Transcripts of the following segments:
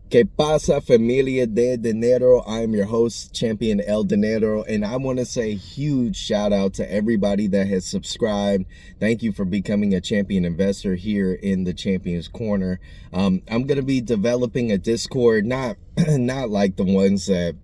Que pasa, familia de dinero? I'm your host, Champion El Dinero, and I want to say huge shout out to everybody that has subscribed. Thank you for becoming a champion investor here in the Champions Corner. I'm going to be developing a Discord, not like the ones that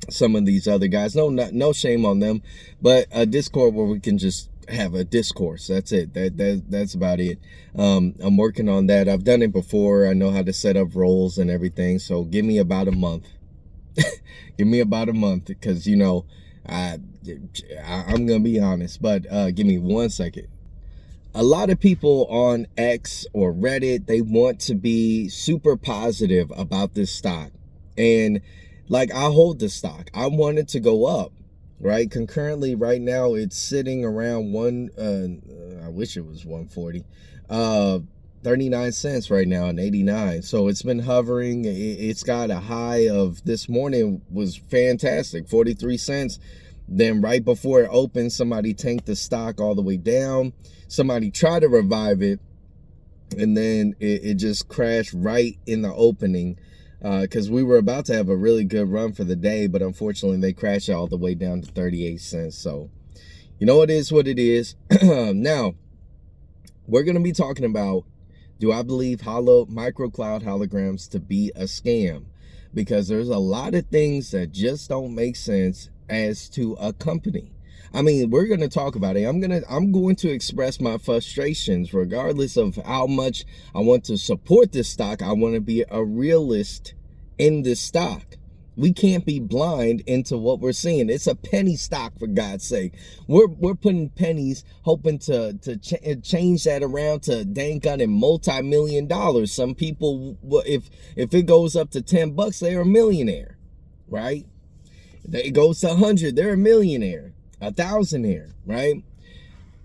some of these other guys. No shame on them, but a Discord where we can just have a discourse. That's it. That's about it. I'm working on that. I've done it before. I know how to set up roles and everything. So give me about a month. Give me about a month, because you know I'm gonna be honest. But give me 1 second. A lot of people on X or Reddit, they want to be super positive about this stock, and like, I hold the stock. I want it to go up, right? Concurrently, right now, it's sitting around I wish it was 140, 39 cents right now, and 89. So it's been hovering. It's got a high of this morning was fantastic, 43 cents. Then right before it opened, somebody tanked the stock all the way down. Somebody tried to revive it, and then it just crashed right in the opening. Because we were about to have a really good run for the day, but unfortunately they crashed all the way down to 38 cents. So, you know, it is what it is. Now, we're going to be talking about, do I believe MicroCloud holograms to be a scam? Because there's a lot of things that just don't make sense as to a company. I mean, we're going to talk about it. I'm going to express my frustrations regardless of how much I want to support this stock. I want to be a realist in this stock. We can't be blind into what we're seeing. It's a penny stock, for God's sake. We're putting pennies, hoping to change that around to dang gun multi-million dollars. Some people, if it goes up to $10, they're a millionaire, right? It goes to 100, they're a millionaire. A thousandaire, right?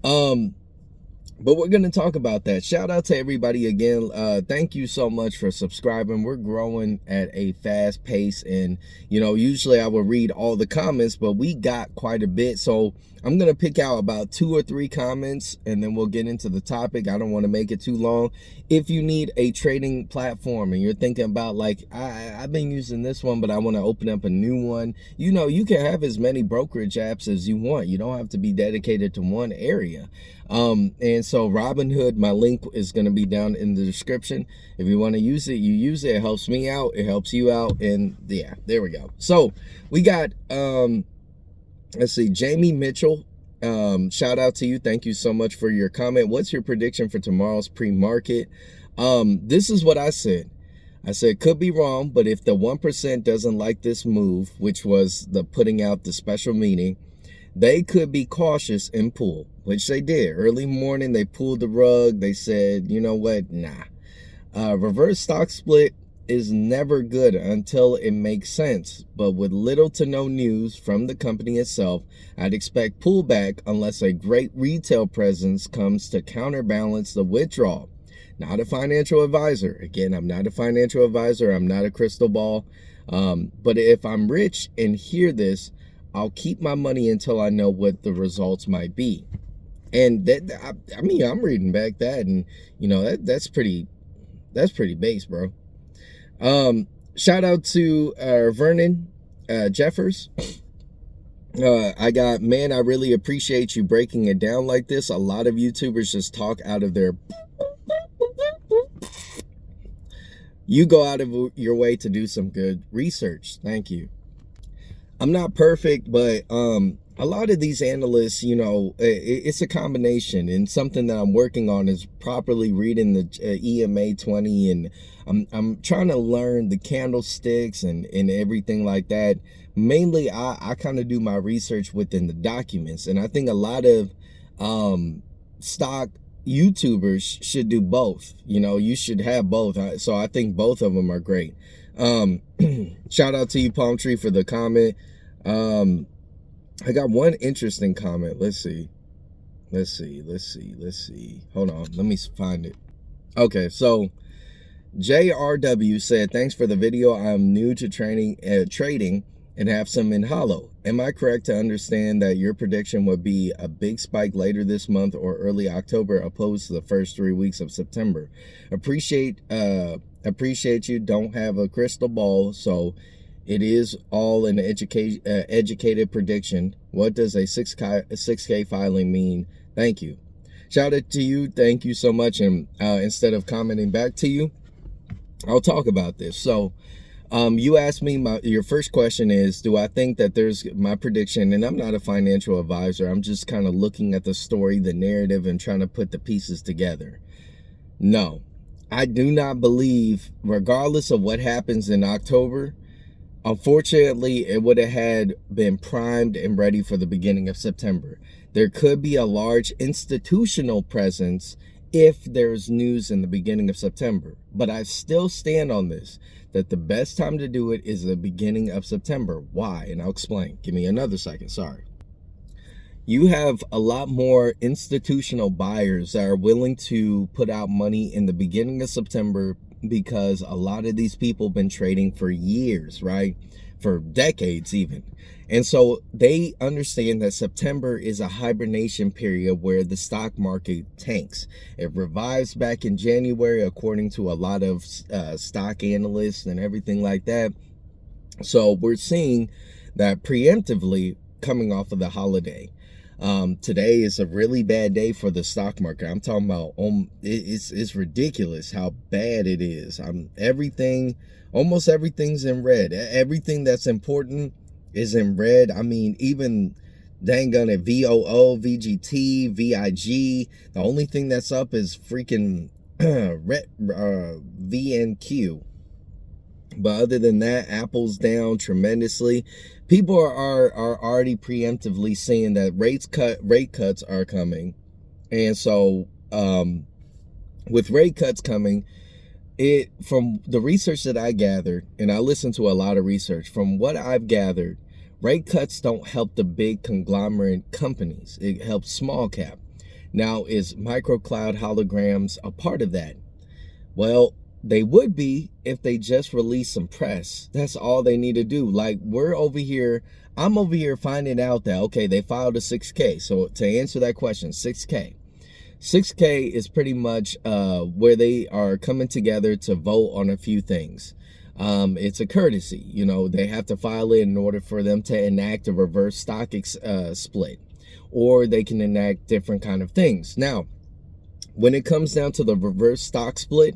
But we're going to talk about that. Shout out to everybody again. Thank you so much for subscribing. We're growing at a fast pace, and you know, usually I will read all the comments, but we got quite a bit. So I'm going to pick out about 2 or 3 comments, and then we'll get into the topic. I don't want to make it too long. If you need a trading platform and you're thinking about, like, I've been using this one, but I want to open up a new one, you know, you can have as many brokerage apps as you want. You don't have to be dedicated to one area. And so Robinhood, my link is going to be down in the description. If you want to use it, you use it. It helps me out. It helps you out. And yeah, there we go. So we got, let's see, Jamie Mitchell. Shout out to you. Thank you so much for your comment. What's your prediction for tomorrow's pre-market? This is what I said. I said, could be wrong, but if the 1% doesn't like this move, which was the putting out the special meeting, they could be cautious and pull, which they did. Early morning, they pulled the rug. They said, you know what? Nah. Reverse stock split is never good until it makes sense. But with little to no news from the company itself, I'd expect pullback unless a great retail presence comes to counterbalance the withdrawal. Not a financial advisor. Again, I'm not a financial advisor. I'm not a crystal ball. But if I'm rich and hear this, I'll keep my money until I know what the results might be. And that, I mean, I'm reading back that, and you know, that's pretty base, bro. Shout out to Vernon Jeffers. I got, man, I really appreciate you breaking it down like this. A lot of YouTubers just talk out of their, you go out of your way to do some good research. Thank you. I'm not perfect, but a lot of these analysts, you know, it's a combination, and something that I'm working on is properly reading the EMA 20, and I'm trying to learn the candlesticks and everything like that. Mainly, I kind of do my research within the documents, and I think a lot of stock YouTubers should do both. You know, you should have both. So I think both of them are great. Shout out to you, Palm Tree, for the comment. I got one interesting comment. Let's see. Hold on, let me find it. Okay, so JRW said, thanks for the video. I'm new to trading and have some in Holo. Am I correct to understand that your prediction would be a big spike later this month or early October opposed to the first 3 weeks of September? Appreciate you. Don't have a crystal ball, so it is all an educated prediction. What does a 6K filing mean? Thank you. Shout out to you. Thank you so much. And instead of commenting back to you, I'll talk about this. So you asked me, your first question is, do I think that there's my prediction, and I'm not a financial advisor. I'm just kind of looking at the story, the narrative, and trying to put the pieces together. No, I do not believe, regardless of what happens in October, unfortunately, it would have had been primed and ready for the beginning of September. There could be a large institutional presence if there's news in the beginning of September. But I still stand on this, that the best time to do it is the beginning of September. Why? And I'll explain. Give me another second. Sorry. You have a lot more institutional buyers that are willing to put out money in the beginning of September because a lot of these people have been trading for years, right? For decades even. And so they understand that September is a hibernation period where the stock market tanks. It revives back in January, according to a lot of stock analysts and everything like that. So we're seeing that preemptively coming off of the holiday. Today is a really bad day for the stock market. I'm talking about, it's ridiculous how bad it is. Almost everything's in red. Everything that's important is in red. I mean, even dang on it, VOO, VGT, VIG. The only thing that's up is freaking VNQ. But other than that, Apple's down tremendously. People are already preemptively saying that rate cuts are coming. And so with rate cuts coming, from the research that I gathered, and I listened to a lot of research, from what I've gathered, rate cuts don't help the big conglomerate companies. It helps small cap. Now, is MicroCloud Holograms a part of that? Well, they would be if they just release some press. That's all they need to do. Like, I'm over here finding out that, okay, they filed a 6K. So to answer that question, 6K. 6K is pretty much where they are coming together to vote on a few things. It's a courtesy. You know, they have to file it in order for them to enact a reverse stock split. Or they can enact different kind of things. Now, when it comes down to the reverse stock split,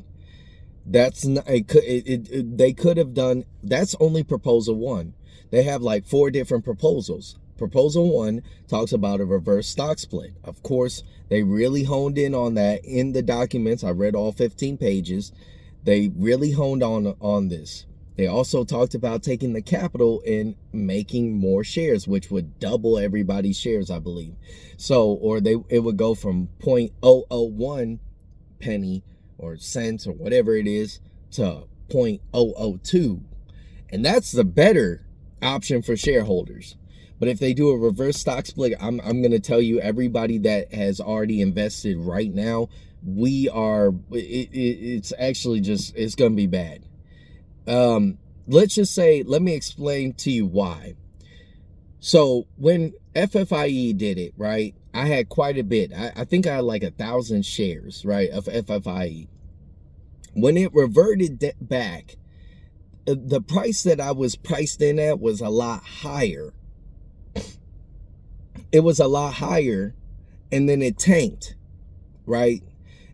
that's not, they could have done, that's only proposal 1. They have like 4 different proposals. Proposal 1 talks about a reverse stock split. Of course, they really honed in on that in the documents. I read all 15 pages. They really honed on this. They also talked about taking the capital and making more shares, which would double everybody's shares, I believe. So, or it would go from 0.001 penny or cents or whatever it is to 0.002. And that's the better option for shareholders. But if they do a reverse stock split, I'm going to tell you, everybody that has already invested right now, it's actually just, it's going to be bad. Let's just say, let me explain to you why. So when FFIE did it, right, I had quite a bit. I think I had like 1,000 shares, right, of FFIE. When it reverted back, the price that I was priced in at was a lot higher. It was a lot higher, and then it tanked, right?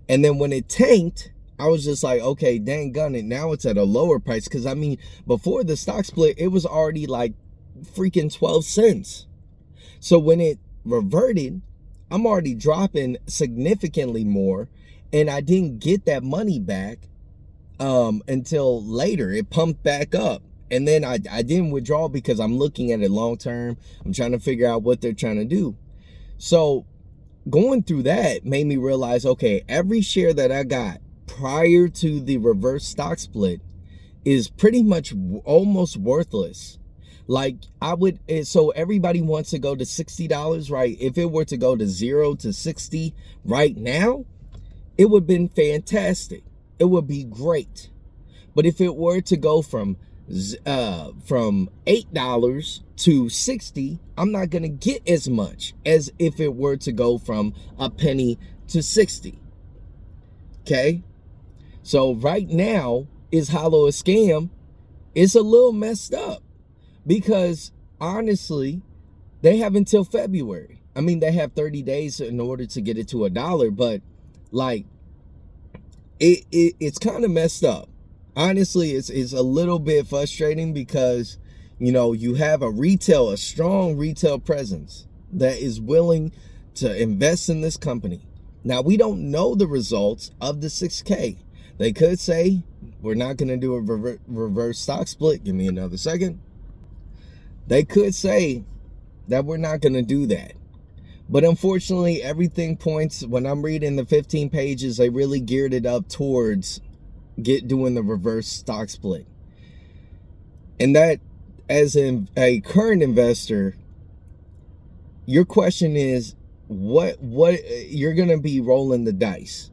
And then when it tanked, I was just like, okay, dang gun it. Now it's at a lower price. Because, I mean, before the stock split, it was already like freaking 12 cents. So when it reverted, I'm already dropping significantly more. And I didn't get that money back until later. It pumped back up. And then I didn't withdraw because I'm looking at it long term. I'm trying to figure out what they're trying to do. So going through that made me realize, okay, every share that I got prior to the reverse stock split is pretty much almost worthless. Like so everybody wants to go to $60, right? If it were to go to 0 to 60 right now, it would have been fantastic. It would be great. But if it were to go from from $8 to $60, I'm not going to get as much as if it were to go from a penny to 60. Okay? So right now, is Holo a scam? It's a little messed up because honestly, they have until February. I mean, they have 30 days in order to get it to $1, but like it's kind of messed up. Honestly, it's a little bit frustrating because, you know, you have a strong retail presence that is willing to invest in this company. Now, we don't know the results of the 6K. They could say, we're not going to do a reverse stock split. Give me another second. They could say that we're not going to do that. But unfortunately, everything points, when I'm reading the 15 pages, they really geared it up towards doing the reverse stock split. And that, as a current investor, your question is, what you're going to be rolling the dice.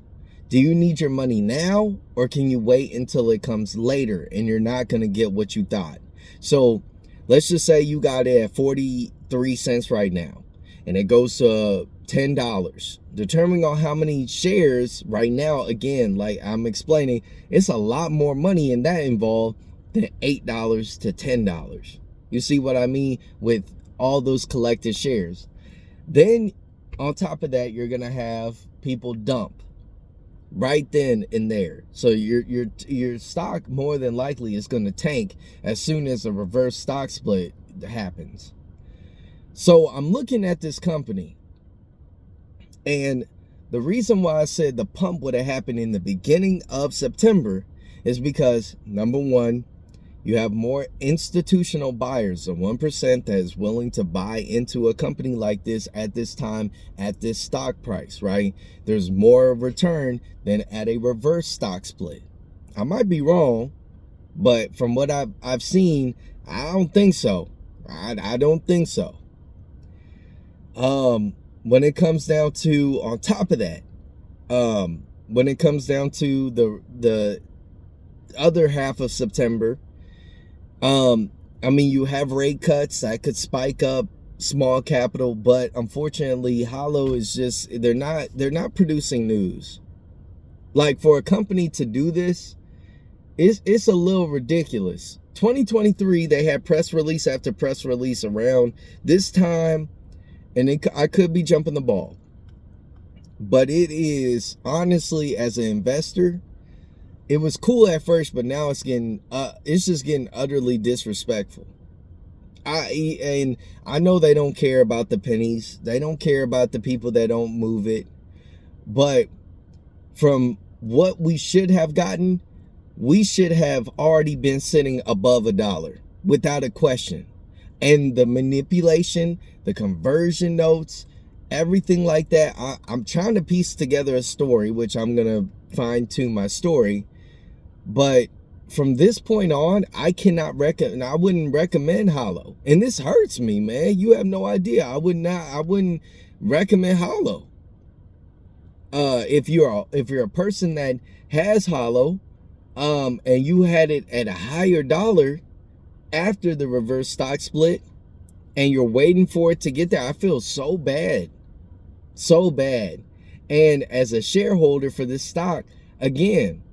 Do you need your money now, or can you wait until it comes later and you're not going to get what you thought? So let's just say you got it at 43 cents right now, and it goes to $10. Determining on how many shares right now, again, like I'm explaining, it's a lot more money in that involved than $8 to $10. You see what I mean with all those collected shares? Then on top of that, you're gonna have people dump right then and there. So your stock more than likely is gonna tank as soon as a reverse stock split happens. So I'm looking at this company, and the reason why I said the pump would have happened in the beginning of September is because, number one, you have more institutional buyers, the 1% that is willing to buy into a company like this at this time, at this stock price, right? There's more return than at a reverse stock split. I might be wrong, but from what I've seen, I don't think so. I don't think so. When it comes down to, on top of that, when it comes down to the other half of September, I mean, you have rate cuts that could spike up small capital, but unfortunately, Holo is just, they're not producing news. Like, for a company to do this, it's a little ridiculous. 2023, they had press release after press release around this time, and I could be jumping the ball, but it is, honestly, as an investor, it was cool at first, but now it's just getting utterly disrespectful. I know they don't care about the pennies. They don't care about the people that don't move it. But from what we should have gotten, we should have already been sitting above $1 without a question. And the manipulation, the conversion notes, everything like that, I'm trying to piece together a story, which I'm going to fine tune my story. But from this point on, I wouldn't recommend Holo. And this hurts me, man. You have no idea. I wouldn't recommend Holo. If you're a person that has Holo, and you had it at a higher dollar after the reverse stock split, and you're waiting for it to get there, I feel so bad. So bad. And as a shareholder for this stock, again,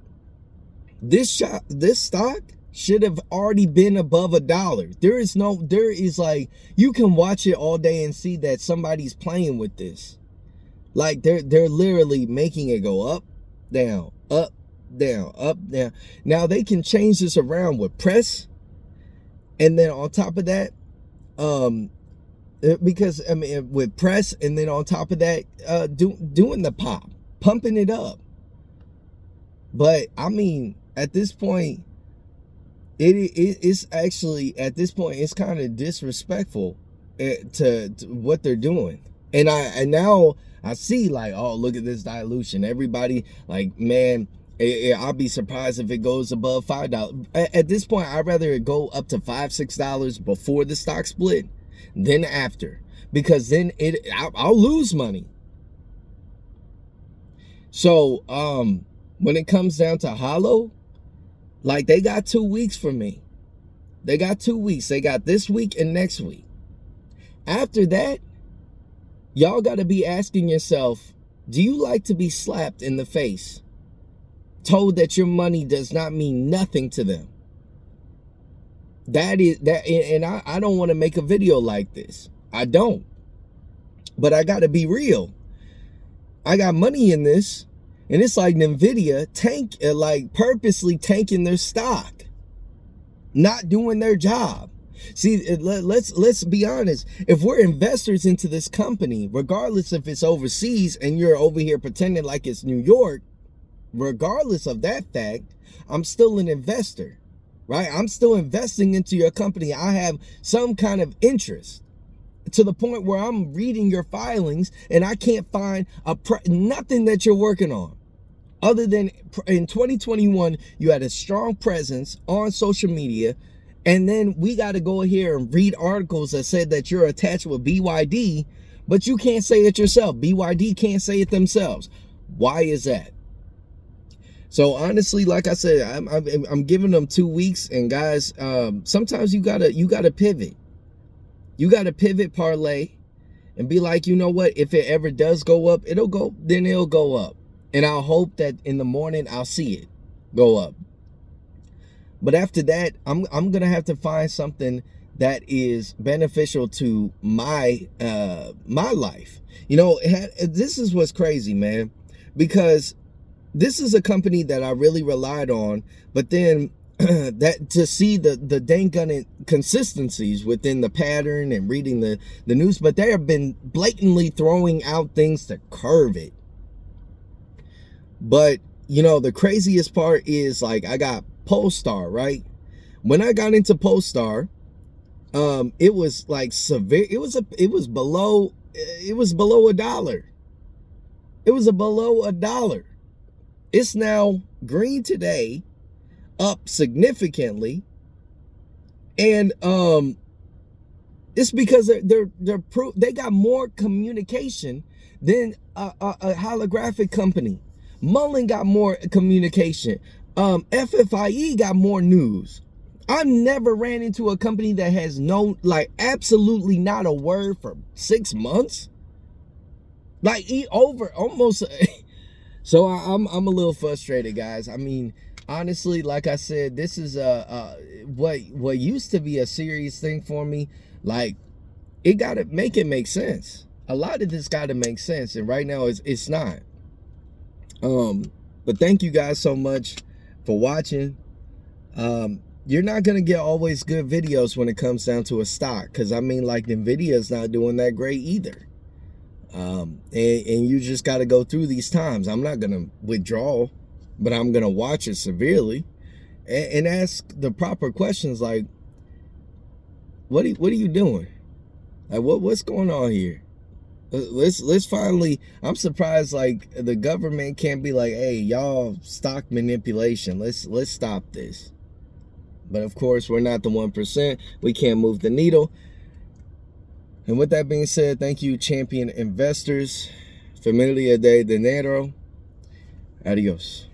this stock should have already been above $1. There is like, you can watch it all day and see that somebody's playing with this. Like, they're literally making it go up, down, up, down, up, down. Now they can change this around with press, and then on top of that, because I mean, with press, and then on top of that, doing the pumping it up. But I mean, at this point, it's actually, at this point, it's kind of disrespectful to what they're doing. And now I see, like, oh, look at this dilution. Everybody, like, man, I'll be surprised if it goes above $5. At this point, I'd rather it go up to $5, $6 before the stock split than after, because then I'll lose money. So when it comes down to Holo, like, they got 2 weeks from me. They got 2 weeks. They got this week and next week. After that, y'all got to be asking yourself, do you like to be slapped in the face, told that your money does not mean nothing to them? That is that, and I don't want to make a video like this. I don't. But I got to be real. I got money in this, and it's like Nvidia like purposely tanking their stock, not doing their job. See, let's be honest. If we're investors into this company, regardless if it's overseas and you're over here pretending like it's New York, regardless of that fact, I'm still an investor, right? I'm still investing into your company. I have some kind of interest, to the point where I'm reading your filings and I can't find nothing that you're working on. Other than in 2021, you had a strong presence on social media. And then we got to go here and read articles that said that you're attached with BYD, but you can't say it yourself. BYD can't say it themselves. Why is that? So honestly, like I said, I'm giving them 2 weeks. And guys, sometimes you gotta pivot. You gotta pivot, parlay, and be like, you know what? If it ever does go up, it'll go up. And I'll hope that in the morning I'll see it go up. But after that, I'm gonna have to find something that is beneficial to my my life. You know, this is what's crazy, man, because this is a company that I really relied on, but then that to see the dang consistencies within the pattern and reading the news, but they have been blatantly throwing out things to curve it. But you know, the craziest part is, like, I got Polestar, right? When I got into Polestar, it was like severe. It was below $1. It was below $1. It's now green today, up significantly, and it's because they got more communication than a holographic company. Mullen got more communication. FFIE got more news. I've never ran into a company that has no, like, absolutely not a word for 6 months. Like, over almost. So I'm a little frustrated, guys. I mean, honestly, like I said, this is what used to be a serious thing for me. Like, it gotta make sense. A lot of this gotta make sense, and right now it's not. But thank you guys so much for watching. You're not gonna get always good videos when it comes down to a stock, because I mean, like, Nvidia is not doing that great either. And you just got to go through these times. I'm not gonna withdraw, but I'm gonna watch it severely and ask the proper questions, like, what are you doing? Like, what's going on here? Let's finally. I'm surprised, like, the government can't be like, hey, y'all, stock manipulation, let's stop this. But of course, we're not the 1%. We can't move the needle. And with that being said, thank you, champion investors. Familia de dinero. Adios.